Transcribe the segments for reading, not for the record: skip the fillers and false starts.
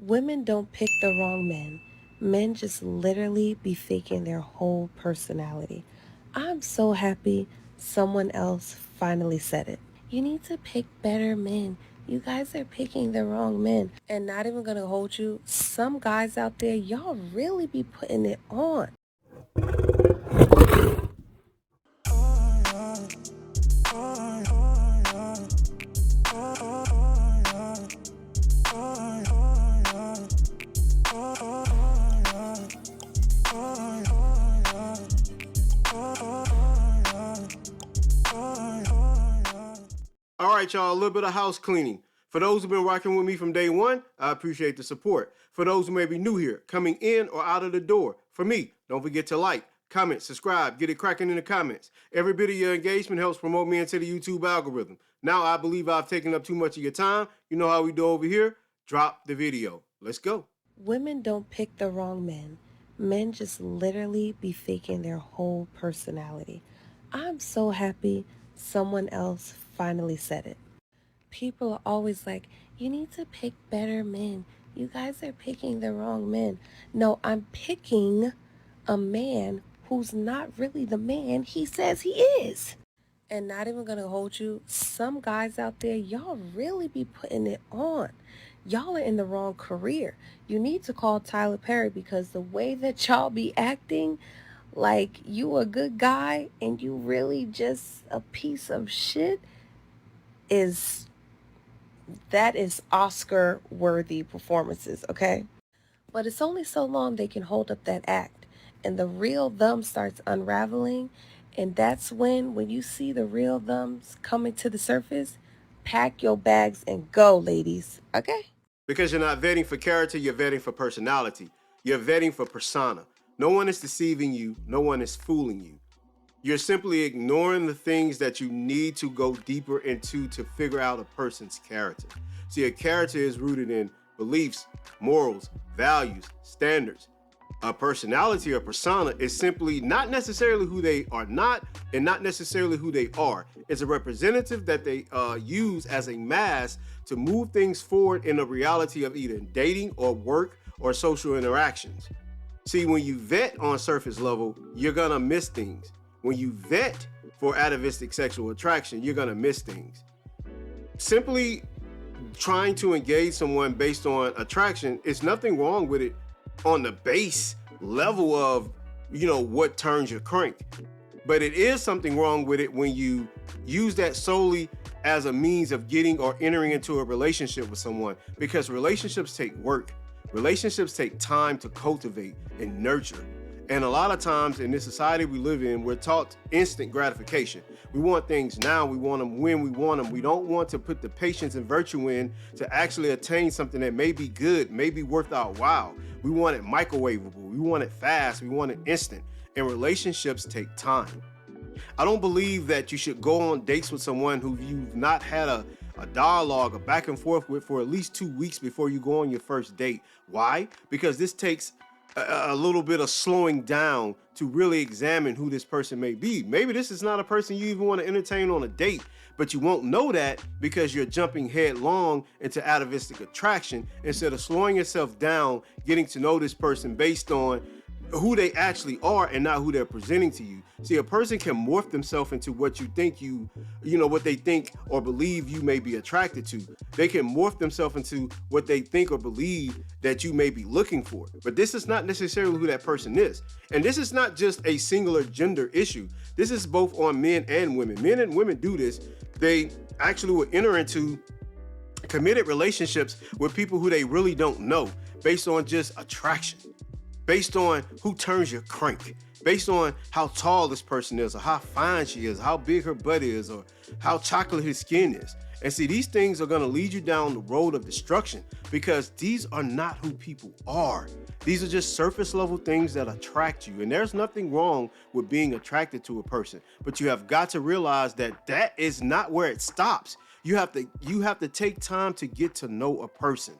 Women don't pick the wrong men. Men just literally be faking their whole personality. I'm so happy someone else finally said it. You need to pick better men. You guys are picking the wrong men. And not even gonna hold you, some guys out there, y'all really be putting it on. All right, y'all, a little bit of house cleaning. For those who've been rocking with me from day one, I appreciate the support. For those who may be new here, coming in or out of the door, for me, don't forget to like, comment, subscribe, get it cracking in the comments. Every bit of your engagement helps promote me into the YouTube algorithm. Now I believe I've taken up too much of your time. You know how we do over here? Drop the video. Let's go. Women don't pick the wrong men. Men just literally be faking their whole personality. I'm so happy someone else finally said it. People are always like, you need to pick better men. You guys are picking the wrong men. No, I'm picking a man who's not really the man he says he is. And not even gonna hold you, some guys out there, y'all really be putting it on. Y'all are in the wrong career. You need to call Tyler Perry because the way that y'all be acting like you a good guy and you really just a piece of shit is Oscar worthy performances, okay? But it's only so long they can hold up that act and the real them starts unraveling. And that's when you see the real thumbs coming to the surface, pack your bags and go, ladies. Okay? Because you're not vetting for character, you're vetting for personality. You're vetting for persona. No one is deceiving you. No one is fooling you. You're simply ignoring the things that you need to go deeper into to figure out a person's character. See, a character is rooted in beliefs, morals, values, standards. A personality or persona is simply not necessarily who they are not and not necessarily who they are. It's a representative that they use as a mask to move things forward in a reality of either dating or work or social interactions. See, when you vet on surface level, you're gonna miss things. When you vet for atavistic sexual attraction, you're gonna miss things. Simply trying to engage someone based on attraction, is nothing wrong with it on the base level of, what turns your crank. But it is something wrong with it when you use that solely as a means of getting or entering into a relationship with someone, because relationships take work. Relationships take time to cultivate and nurture. And a lot of times in this society we live in, we're taught instant gratification. We want things now, we want them when we want them. We don't want to put the patience and virtue in to actually attain something that may be good, may be worth our while. We want it microwavable, we want it fast, we want it instant. And relationships take time. I don't believe that you should go on dates with someone who you've not had a dialogue, a back and forth with for at least 2 weeks before you go on your first date. Why? Because this takes a little bit of slowing down to really examine who this person may be. Maybe this is not a person you even want to entertain on a date, but you won't know that because you're jumping headlong into atavistic attraction instead of slowing yourself down, getting to know this person based on who they actually are and not who they're presenting to you. See, a person can morph themselves into what you think what they think or believe you may be attracted to. They can morph themselves into what they think or believe that you may be looking for. But this is not necessarily who that person is. And this is not just a singular gender issue. This is both on men and women. Men and women do this. They actually will enter into committed relationships with people who they really don't know based on just attraction, based on who turns your crank, based on how tall this person is or how fine she is, how big her butt is, or how chocolate his skin is. And see, these things are gonna lead you down the road of destruction because these are not who people are. These are just surface level things that attract you. And there's nothing wrong with being attracted to a person, but you have got to realize that that is not where it stops. You have to take time to get to know a person.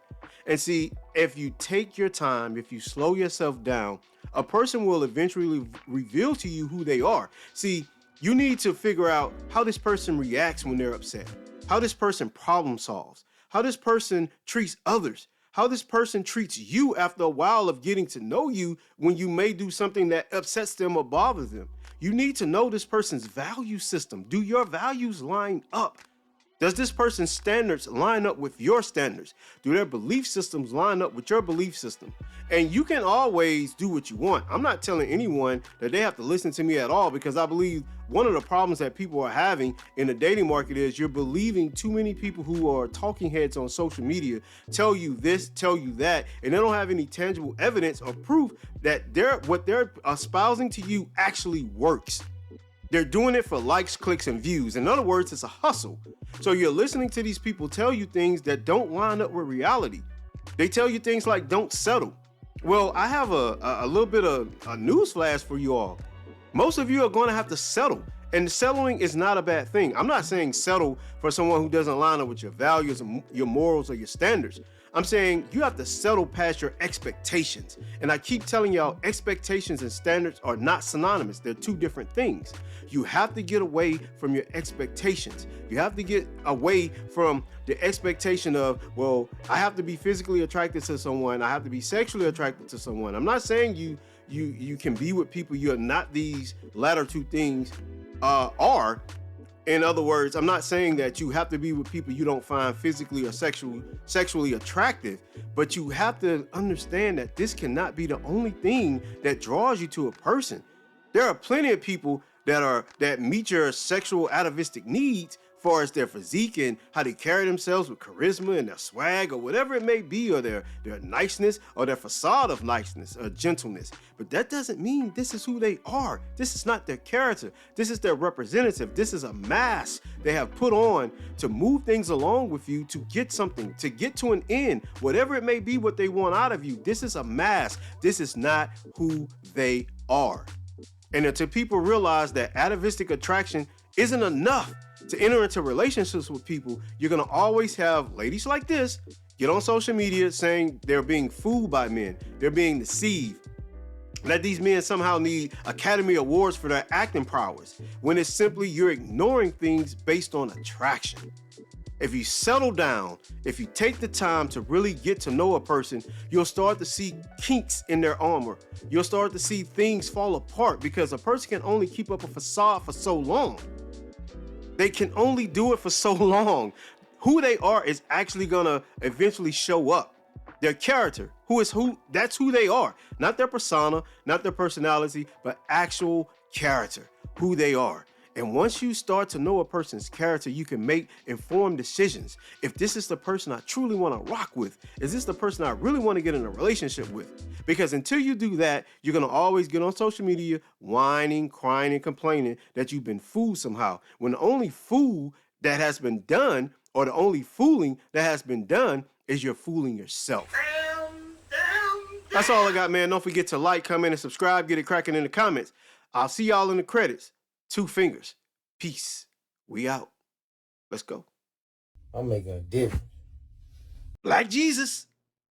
And see, if you take your time, if you slow yourself down, a person will eventually reveal to you who they are. See, you need to figure out how this person reacts when they're upset, how this person problem solves, how this person treats others, how this person treats you after a while of getting to know you when you may do something that upsets them or bothers them. You need to know this person's value system. Do your values line up? Does this person's standards line up with your standards? Do their belief systems line up with your belief system? And you can always do what you want. I'm not telling anyone that they have to listen to me at all, because I believe one of the problems that people are having in the dating market is you're believing too many people who are talking heads on social media tell you this, tell you that, and they don't have any tangible evidence or proof that what they're espousing to you actually works. They're doing it for likes, clicks, and views. In other words, it's a hustle. So you're listening to these people tell you things that don't line up with reality. They tell you things like, don't settle. Well, I have a little bit of a news flash for you all. Most of you are going to have to settle. And settling is not a bad thing. I'm not saying settle for someone who doesn't line up with your values, your morals, or your standards. I'm saying you have to settle past your expectations. And I keep telling y'all, expectations and standards are not synonymous. They're two different things. You have to get away from your expectations. You have to get away from the expectation of, well, I have to be physically attracted to someone. I have to be sexually attracted to someone. I'm not saying you can be with people you're not these latter two things are. In other words, I'm not saying that you have to be with people you don't find physically or sexually attractive, but you have to understand that this cannot be the only thing that draws you to a person. There are plenty of people that meet your sexual atavistic needs, as far as their physique and how they carry themselves with charisma and their swag or whatever it may be, or their niceness or their facade of niceness or gentleness. But that doesn't mean this is who they are. This is not their character. This is their representative. This is a mask they have put on to move things along with you, to get something, to get to an end, whatever it may be, what they want out of you. This is a mask. This is not who they are. And until people realize that atavistic attraction isn't enough to enter into relationships with people, you're going to always have ladies like this get on social media saying they're being fooled by men, they're being deceived, that these men somehow need Academy Awards for their acting prowess, when it's simply you're ignoring things based on attraction. If you settle down, if you take the time to really get to know a person, you'll start to see kinks in their armor. You'll start to see things fall apart, because a person can only keep up a facade for so long. They can only do it for so long. Who they are is actually gonna eventually show up. Their character, that's who they are. Not their persona, not their personality, but actual character, who they are. And once you start to know a person's character, you can make informed decisions. If this is the person I truly want to rock with, is this the person I really want to get in a relationship with? Because until you do that, you're going to always get on social media whining, crying, and complaining that you've been fooled somehow. When the only fool that has been done, or the only fooling that has been done, is you're fooling yourself. That's all I got, man. Don't forget to like, comment, and subscribe. Get it cracking in the comments. I'll see y'all in the credits. 2 fingers. Peace. We out. Let's go. I'm making a difference. Like Jesus.